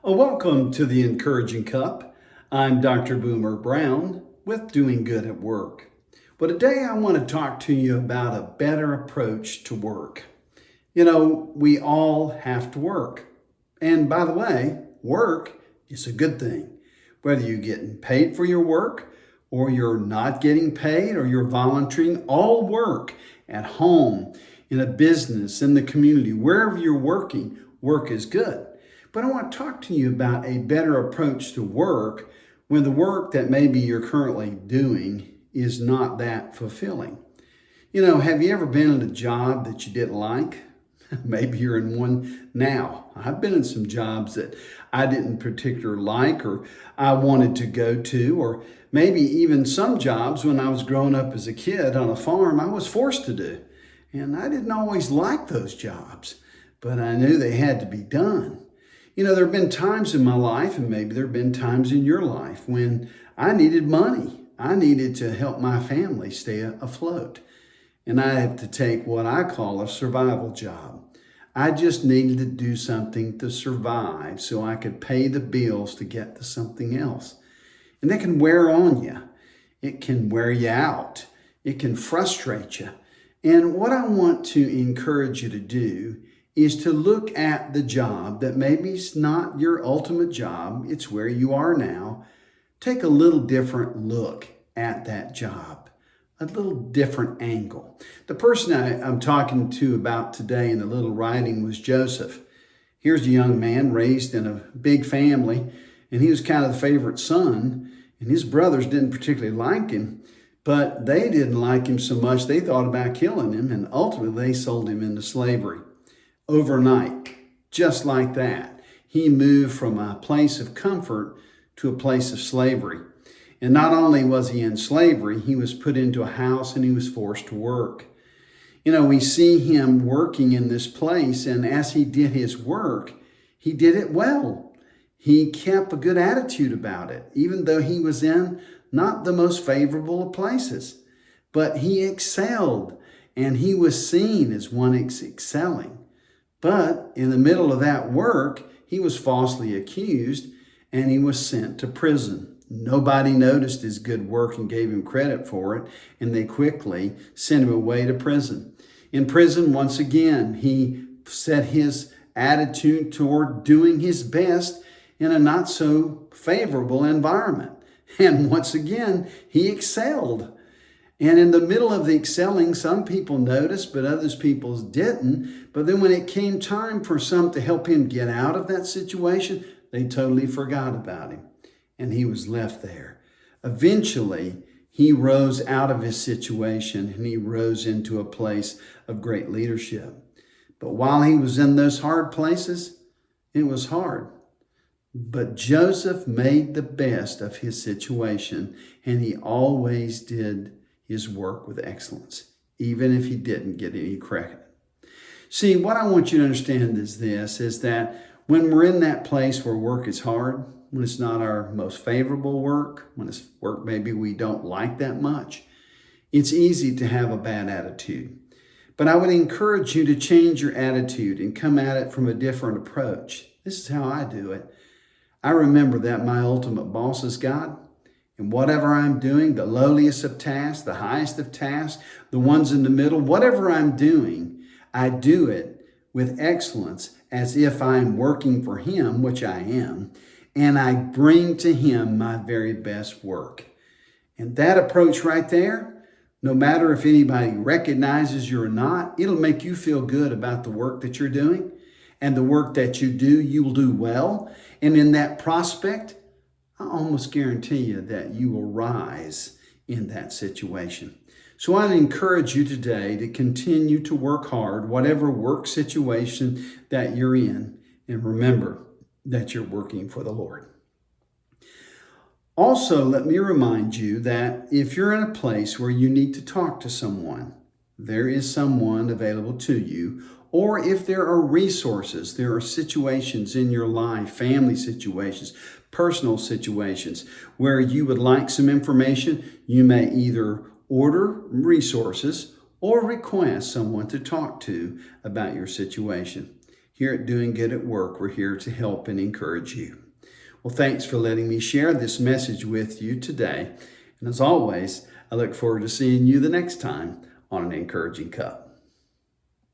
Welcome to the Encouraging Cup. I'm Dr. Boomer Brown with Doing Good at Work. But today I want to talk to you about a better approach to work. We all have to work. And by the way, work is a good thing. Whether you're getting paid for your work or you're not getting paid or you're volunteering, all work at home, in a business, in the community, wherever you're working, work is good. But I want to talk to you about a better approach to work when the work that maybe you're currently doing is not that fulfilling. Have you ever been in a job that you didn't like? Maybe you're in one now. I've been in some jobs that I didn't particularly like or I wanted to go to, or maybe even some jobs when I was growing up as a kid on a farm I was forced to do. And I didn't always like those jobs, but I knew they had to be done. There have been times in my life, and maybe there have been times in your life, when I needed money. I needed to help my family stay afloat. And I had to take what I call a survival job. I just needed to do something to survive so I could pay the bills to get to something else. And that can wear on you. It can wear you out. It can frustrate you. And what I want to encourage you to do is to look at the job that maybe it's not your ultimate job, it's where you are now. Take a little different look at that job, a little different angle. The person I'm talking to about today in the little writing was Joseph. Here's a young man raised in a big family, and he was kind of the favorite son, and his brothers didn't particularly like him, but they didn't like him so much they thought about killing him, and ultimately they sold him into slavery. Overnight, just like that, he moved from a place of comfort to a place of slavery. And not only was he in slavery, he was put into a house and he was forced to work. We see him working in this place, and as he did his work, he did it well. He kept a good attitude about it, even though he was in not the most favorable of places. But he excelled, and he was seen as one excelling. But in the middle of that work, he was falsely accused and he was sent to prison. Nobody noticed his good work and gave him credit for it, and they quickly sent him away to prison. In prison, once again, he set his attitude toward doing his best in a not so favorable environment. And once again, he excelled. And in the middle of the excelling, some people noticed, but others people didn't. But then when it came time for some to help him get out of that situation, they totally forgot about him. And he was left there. Eventually, he rose out of his situation and he rose into a place of great leadership. But while he was in those hard places, it was hard. But Joseph made the best of his situation, and he always did his work with excellence, even if he didn't get any credit. See, what I want you to understand is this, is that when we're in that place where work is hard, when it's not our most favorable work, when it's work maybe we don't like that much, it's easy to have a bad attitude. But I would encourage you to change your attitude and come at it from a different approach. This is how I do it. I remember that my ultimate boss is God. And whatever I'm doing, the lowliest of tasks, the highest of tasks, the ones in the middle, whatever I'm doing, I do it with excellence as if I'm working for Him, which I am, and I bring to Him my very best work. And that approach right there, no matter if anybody recognizes you or not, it'll make you feel good about the work that you're doing. And the work that you do, you'll do well. And in that prospect, I almost guarantee you that you will rise in that situation. So I encourage you today to continue to work hard, whatever work situation that you're in, and remember that you're working for the Lord. Also, let me remind you that if you're in a place where you need to talk to someone, there is someone available to you. Or if there are resources, there are situations in your life, family situations, personal situations, where you would like some information, you may either order resources or request someone to talk to about your situation. Here at Doing Good at Work, we're here to help and encourage you. Well, thanks for letting me share this message with you today. And as always, I look forward to seeing you the next time on an Encouraging Cup.